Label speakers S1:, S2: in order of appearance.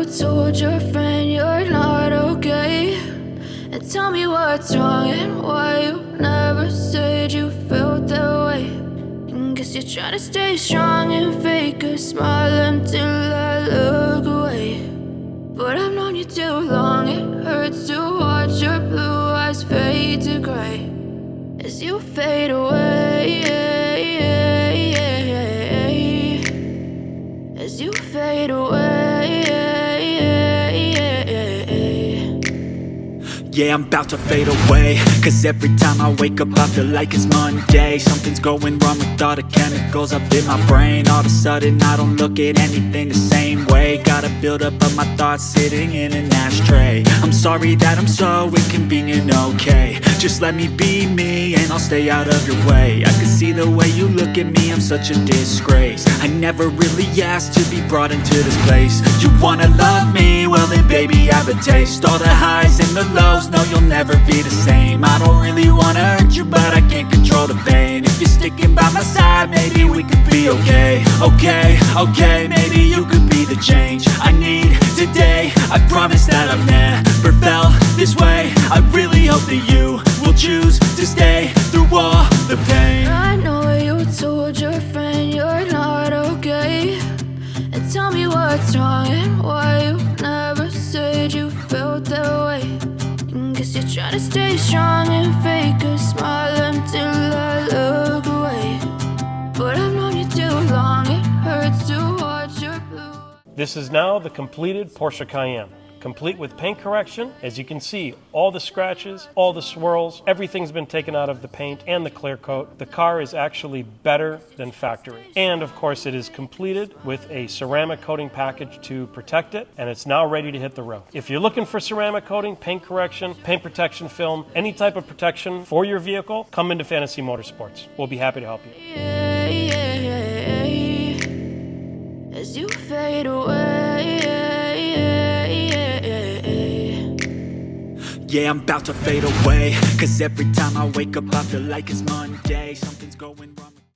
S1: told your friend you're not okay, and tell me what's wrong and why you never said you felt that way. And guess you're trying to stay strong and fake a smile until I look away. But I've known you too long, it hurts to watch your blue eyes fade to gray as you fade away, as you fade away.
S2: Yeah, I'm about to fade away, cause every time I wake up I feel like it's Monday. Something's going wrong with all the chemicals up in my brain. All of a sudden I don't look at anything the same way. Got a build up of my thoughts sitting in an ashtray. I'm sorry that I'm so inconvenient, okay. Just let me be me and I'll stay out of your way. I can see the way you look at me, I'm such a disgrace. I never really asked to be brought into this place. You wanna love me? Well then baby have a taste. All the highs and the lows, no, you'll never be the same. I don't really wanna hurt you, but I can't control the pain. If you're sticking by my side, maybe we could be okay. Okay, maybe you could be the change I need today. I promise that I've never felt this way. I really hope that you will choose to stay through all the pain.
S1: I know you told your friend you're not okay, and tell me what's wrong and why you never said you felt that way. Guess you're trying to stay strong and fake a smile until I look away. But I've known you too long, it hurts to watch your blue.
S3: This is now the completed Porsche Cayenne, complete with paint correction. As you can see, all the scratches, all the swirls, everything's been taken out of the paint and the clear coat. The car is actually better than factory. And of course it is completed with a ceramic coating package to protect it, and it's now ready to hit the road. If you're looking for ceramic coating, paint correction, paint protection film, any type of protection for your vehicle, come into Fantasy Motorsports. We'll be happy to help you.
S1: As you fade away.
S2: Yeah, I'm about to fade away, cause every time I wake up I feel like it's Monday. Something's going wrong.